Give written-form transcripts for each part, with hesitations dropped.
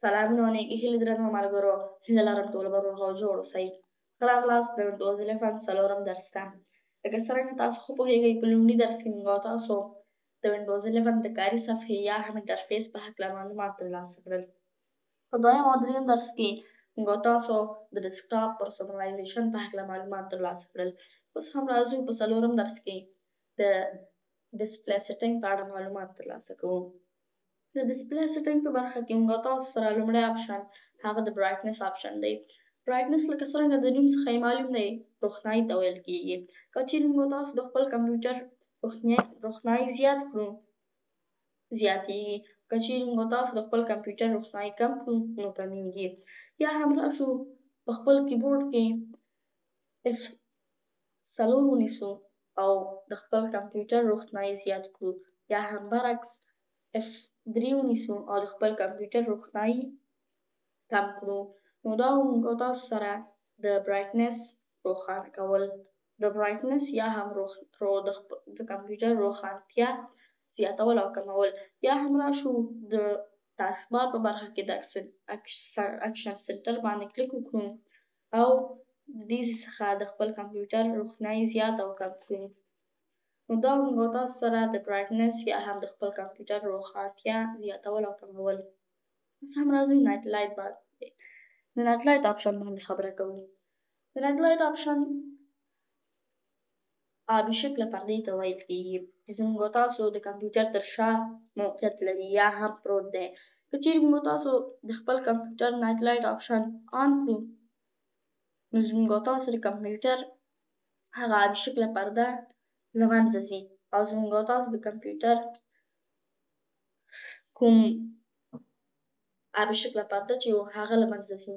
سلامونه او نیکې هیلې درنو ملګرو، هیله لرم ټول به روغ او جوړ اوسئ. ښه راغلاست د وینډوز 11 څلورم درس ته. لکه څرنګه تاسو ښه پوهېږئ په لومړي درس کې موږ او تاسو د وینډوز 11 د کاري صفحې یا هم انټرفیس په هکله معلومات ترلاسه کړل. په دویم او دریم درس کې موږ او تاسو د ډیسکټاپ پرسونالایزیشن په هکله معلومات ترلاسه کړل. اوس هم راځو په څلورم درس کې د ډسپلی سیټینګ په اړه معلومات ترلاسه کوو. د ډسپلی سیټینګ په برخه کې موږ تاسو سره لومړی آپشن هغه د برایټنس آپشن دی. برایټنس لکه څرنګه د نوم څخه یې معلوم دی روښنایي ته ویل کېږي. که چیرې موږ تاسو د خپل کمپیوټر روښنایي زیات کړو زیاتېږي. که چیرې موږ تاسو د خپل کمپیوټر روښنایي کم کړو نو کمیږي. یا هم راشو په خپل کیبورډ کې F4 ونیسو او د خپل کمپیوټر روښنایي زیات کړو، یا هم برعکس F3 ونیسو او د خپل کمپیوټر روښنایي کم کړو. نو دا موږ تاسو سره د برایټنس روښانه کول، د برایټنس یا هم د کمپیوټر روښانتیا زیاتول او کمول. یا هم راشو د تاسک بار په برخه کې د اکشن سنټر باندې کلیک وکړو او د دې څخه د خپل کمپیوټر روښنایي زیات او کم کړو. نو دا موږ تاسو سره د برایټنس یا هم د خپل کمپیوټر روښانتیا زیاتول او کمول. اوس هم راځو نایټ لایټ باندې د نایټ لایټ آپشن باندې خبره کوو. د نایټ لایټ آپشن آبي شکله پردې ته ویل کېږي چې زموږ تاسو د کمپیوټر تر شا موقعیت لري یا هم پروت دی. که چیرې موږ تاسو د خپل کمپیوټر نایټ لایټ آپشن آن کړو نو زموږ تاسو د کمپیوټر هغه آبي شکله پرده له منځه ځي او زموږ تاسو د کمپیوټر کوم آبي شکله پرده چې و هغه له منځه ځي.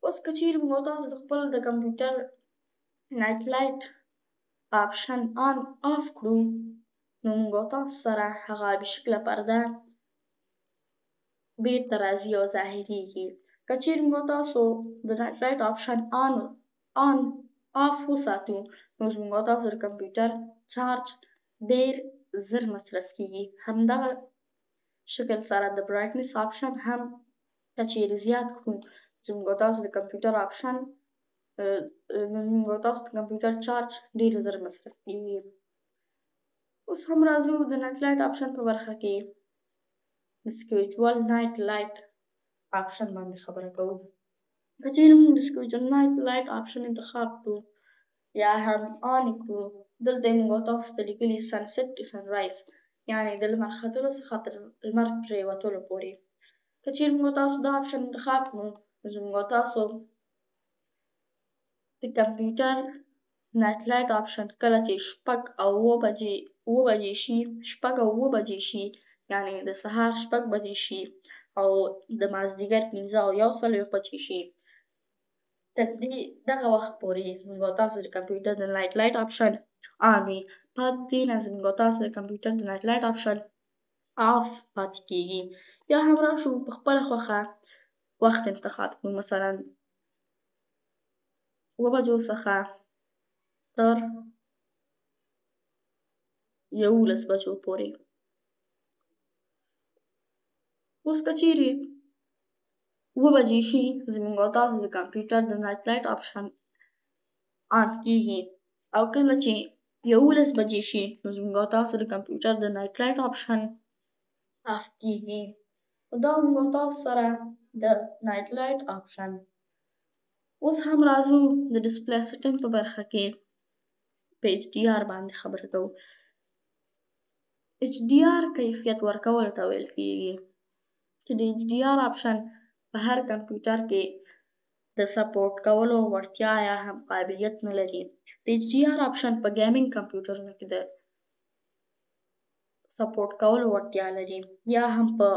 اوس که چیرې موږ تاسو د خپل د کمپیوټر نایټ لایټ آپشن آن آف کړو نو موږ تاسو سره هغه آبي شکله پرده بیرته راځي او ظاهریږي. که چیرې موږ تاسو د نایټ لایټ آپشن آن آف وساتو نو زموږ تاسو د کمپیوټر چارج ډېر زر مصرف کېږي. همدغه شکل سره د برایټنس آپشن هم که چیرې زیات کړو زموږ تاسو د کمپیوټر آپشن زموږ تاسو د کمپیوټر چارج ډېر زر مصرف کېږي. اوس هم راځو د نایټ لایټ آپشن په برخه کې د سکیجول نایټ لایټ آپشن باندې خبره کوو. که چیرې موږ د سکیجول نایټ لایټ آپشن انتخاب کړو یا هم آن کړو دلته یې موږ تاسو ته لیکلي سنسیټ ټو سنرایز یعنې د لمر ختلو څخه تر لمر پرېوتلو پورې. که چیرې موږ تاسو دا آپشن انتخاب کړو نو زموږ تاسو د کمپیوټر نایټ لایټ آپشن کله چې 6 او 7 بجې شي یعنې د سهار 6 بجې شي او د مازدیګر 15:41 بجې شي تر دغه وخت پورې زموږ تاسو د کمپیوټر د نایټ لایټ آپشن آن وي. پاتې دې نه زموږ تاسو د کمپیوټر د نایټ لایټ آپشن آف پاتې کېږي. یا هم راشو په خپله خوښه وخت انتخاب کړو، مثلا 7 بجو څخه تر 11 بجو پورې. اوس که چیرې 7 بجې شي زموږ تاسو د کمپیوټر د نایټ لایټ آپشن آن کېږي او کله چې 11 بجې شي نو زموږ تاسو د کمپیوټر د نایټ لایټ آپشن آف کېږي. دا موږ تاسو سره د نایټ لایټ آپشن. اوس هم راځو د ډسپلی سیټینګ په برخه کې په HDR باندې خبره کوو. HDR کیفیت ورکولو ته ویل کېږي چې د HDR آپشن په هر کمپیوټر کې د سپورټ کولو وړتیا یا هم قابلیت نه لري. د HDR آپشن په ګیمینګ کمپیوټرونو کې د سپورټ کولو وړتیا لري یا هم په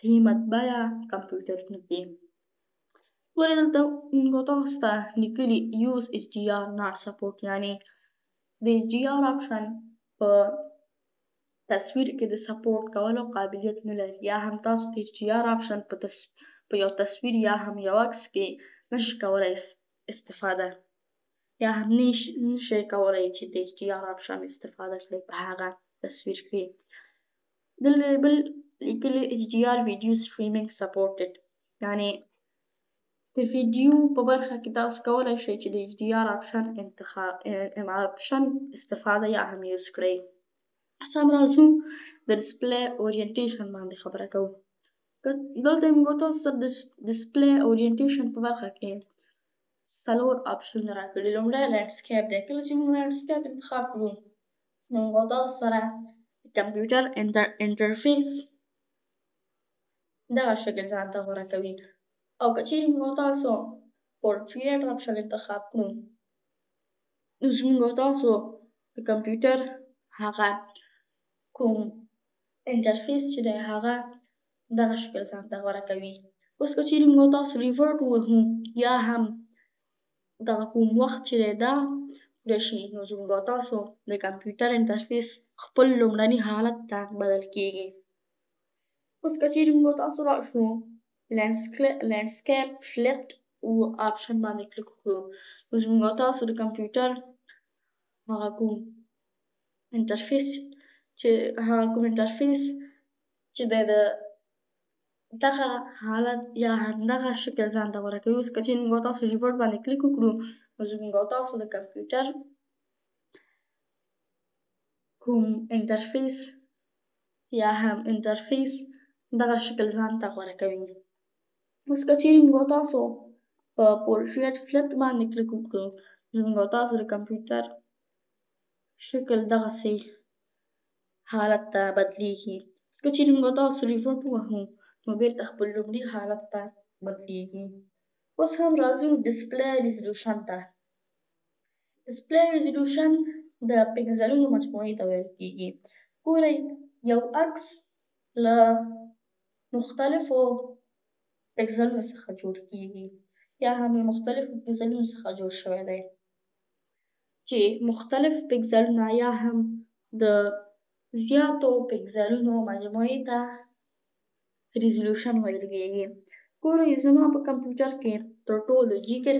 قیمت بیه کمپیوټرونو کې. ولې دلته موږ تاسو ته لیکلي یوز HDR not support یعنې د HDR آپشن په تصویر کې د سپورټ کولو قابلیت نه لري یا هم تاسو د HDR آپشن په یو تصویر یا هم یو عکس کې نشئ کولی استفاده یا هم نشئ کولی چې د HDR آپشن استفاده کړئ په هغه تصویر کې. بل لیکلي HDR video streaming supported يعني د ویډیو په برخه کې تاسو کولی شئ چې د HDR آپشن استفاده یا هم یوز کړئ. اوس هم راځو د ډسپلی اورینټیشن باندې خبره کوو. دلته موږ تاسو سره د ډسپلی اورینټیشن په برخه کې 4 آپشنونه راکړي. لومړی لینډسکیپ دی. کله چې موږ لینډسکیپ انتخاب کړو نو موږ تاسو سره د کمپیوټر انټرفیس دغه شکل ځان ته غوره کوي. او که چیرې موږ تاسو پورټریټ آپشن انتخاب کړو نو موږ تاسو د کمپیوټر هغه کوم انټرفیس چې دی هغه دغه شکل ځان ته غوره کوي. اوس که چیرې موږ تاسو ریورټ ووهو یا هم دغه کوم وخت چې دی دا پوره شي نو زموږ تاسو د کمپیوټر انټرفیس خپل لومړني حالت ته بدل کیږي. اوس که چیرې موږ تاسو راشو لینډسکیپ فلپډ آپشن باندې کلیک وکړو نو زموږ تاسو د کمپیوټر هغه کوم انټرفیس چې دی د دغه حالت یا همدغه شکل ځان ته غوره کوي. اوس که چیرې موږ تاسو ریورټ باندې کلیک وکړو نو زموږ تاسو د کمپیوټر کوم انټرفیس یا هم انټرفیس دغه شکل ځان ته غوره کوي. اوس که چیرې موږ تاسو په پورټریټ فلپډ باندې کلیک وکړو نو موږ تاسو د کمپیوټر شکل دغسې حالت ته بدلیږي. اوس که چیرې موږ تاسو ریورټ ووهو نو بیرته خپل لومړي حالت ته بدلیږي. اوس هم راځو ډسپلی ریزولوشن ته. ډسپلی ریزولوشن د پکسلونو مجموعې ته ویل کیږي. ګورئ یو عکس له مختلفو پکسلونو څخه جوړ کیږي یا هم له مختلفو پکسلونو څخه جوړ شوی دی چې مختلف پکسلونه یا هم د زیاتو پکسلونو مجموعې ته ریزولوشن ویل کیږي. ګورئ زما په کمپیوټر کې تر ټولو جګر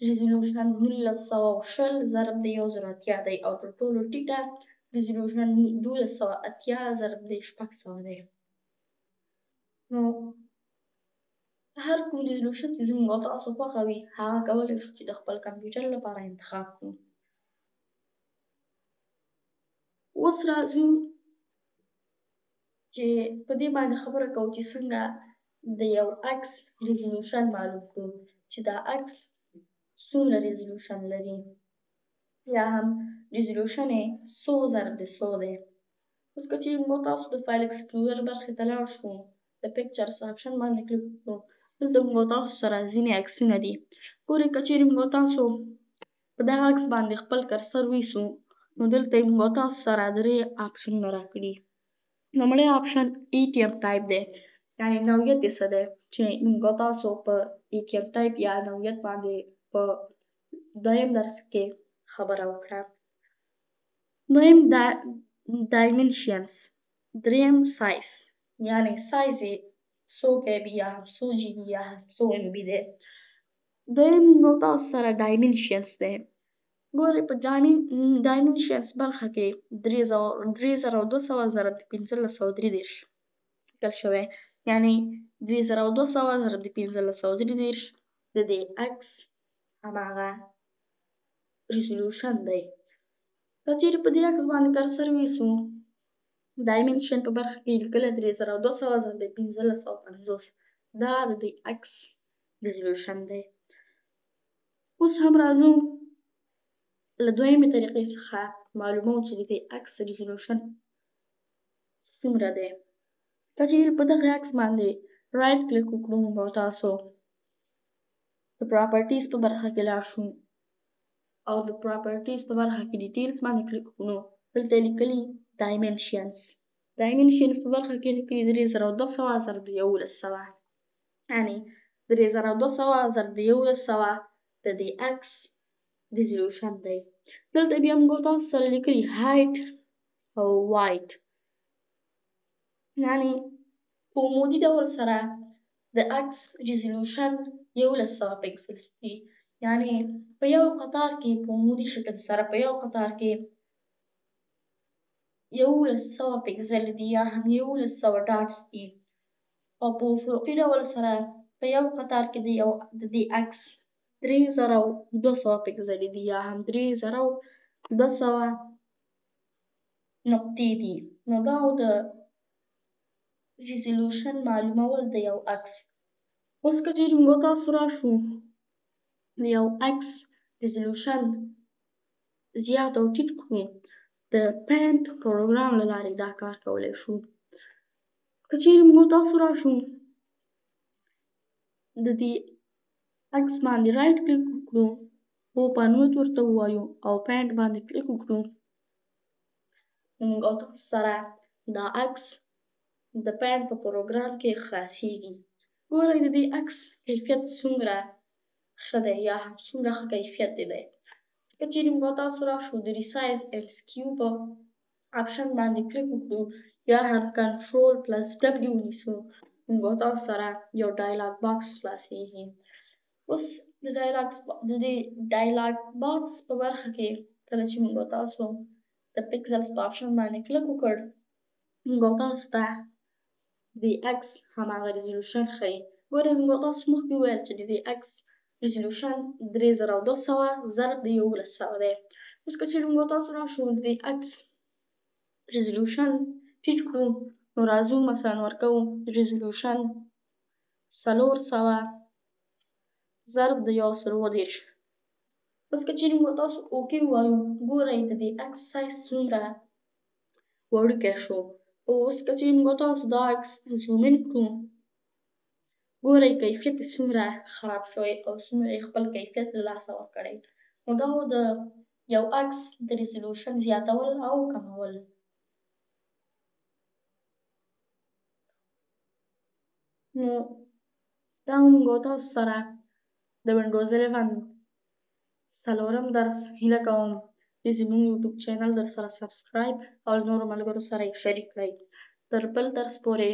ریزولوشن 1920 ضرب د 1080 دی او تر ټولو ټیټه ریزولوشن 1280 ضرب د 600 دی. نو هر کوم ریزولوشن چې زموږ تاسو خوښه وي هغه کولی شو چې د خپل کمپیوټر لپاره انتخاب کړو. اوس راځو چې په دې باندې خبره کوو چې څنګه د یو عکس ریزولوشن معلوم کړو چې دا عکس څومره ریزولوشن لري یا هم ریزولوشن یې 100 ضرب د 100 دی. اوس که چیرې موږ تاسو د فایل ایکسپلورر برخې ته لاړ شو د پکچرز آپشن باندې کلیک وکړو دلته موږ تاسو سره ځینې عکسونه دي. ګورئ که چیرې موږ تاسو په دغه عکس باندې خپل کرسر ویسو نو دلته یې موږ تاسو سره 3 آپشنونه راکړي. لومړی آپشن ATM ټایپ دی یعنې نوعیت یې څه دی چې موږ تاسو په ATM ټایپ یا نوعیت باندې په دویم درس کې خبره وکړه. دویم ډایمنشنز، دریم سایز یعنې سایز یې 100 KB یا هم 100 GB یا هم 100 MB دی. دویم موږ تاسو سره ډایمنشنز دی. ګورئ په ډایمنشنز برخه کې 3200 ضرب د 1533 لیکل شوی یعنې 3200 ضرب د 1533 د دې عکس هماغه ریزولوشن دی. که چیرې په دې عکس باندې کرسر ویسو ډایمنشن په برخه کې لیکلی 3200 ضرب د 1550 دا د دې عکس ریزولوشن دی. اوس هم راځو له دویمې طریقې څخه معلوموو چې د دې عکس ریزولوشن څومره دی. که چیرې په دغه عکس باندې رایټ کلیک وکړو موږ تاسو د پراپرټیز په برخه کې لاړ شو او د پراپرټیز په برخه کې ډیټیلز باندې کلیک وکړو دلته یې لیکلي ډایمنشنز په برخه کې لیکلي 3200 ضرب د 1100 یعنې 3200 ضرب د 1100 د دې عکس ریزولوشن دی. دلته بیا موږ تاسو سره لیکلي هایټ او وایټ یعنې په عمودي ډول سره د عکس ریزولوشن 1100 پکسلز دي یعنې په یو قطار کې په عمودي شکل سره په یو قطار کې 1100 پکسل دي یا هم 1100 ډاټس دي او په افقي ډول سره په یو قطار کې د دې عکس 3200 پکسلې دي یا هم 3200 نقطې دي. نو دا د ریزولوشن معلومول د یو عکس. اوس که چیرې موږ تاسو راشو د یو عکس ریزولوشن زیات او ټیټ کړو د پینټ پروګرام له لارې دا کار کولی شو. که چیرې موږ تاسو راشو د دې عکس باندې رایټ کلیک وکړو، اوپن ورته ووایو او پینټ باندې کلیک وکړو، نو موږ او تاسو سره دا عکس د پینټ په پروګرام کې خلاصیږي. ګورئ د دې عکس کیفیت څومره ښه دی یا هم څومره ښه کیفیت یې دی. که چیرې موږ تاسو راشو د ریسایز ایکس کیو په آپشن باندې کلیک وکړو یا هم کنټرول پلس ډبلیو ونیسو، موږ تاسو سره یو ډایلاګ باکس خلاصیږي. اوس د دې ډایلاګ باکس په برخه کې کله چې موږ تاسو د پکسلز په آپشن باندې کلیک وکړ، موږ تاسو ته د عکس هماغه ریزولوشن ښیي. ګورئ موږ تاسو مخکې وویل چې د دې عکس ریزولوشن 3200 ضرب د 1100 دی. اوس که چیرې موږ تاسو راشو د دې عکس ریزولوشن ټیټ کړو، نو راځو مثلا ورکوو ریزولوشن 400 ضرب د 130. اوس که چیرې موږ تاسو اوکې ووایو، ګورئ د دې عکس سایز څومره وړوکی شو. اوس که چیرې موږ تاسو دا عکس زوم ان کړو، ګورئ کیفیت یې څومره خراب شوی او څومره یې خپل کیفیت له لاسه ورکړی. نو دا و د یو عکس د ریزولوشن زیاتول او کمول. نو دا موږ تاسو سره د وینډوز 11 څلورم درس هیله کوم چې زموږ یوټیوب چینل در سره سبسکرایب او نورو ملګرو سره یې شریک کړئ. تر بل درس پورې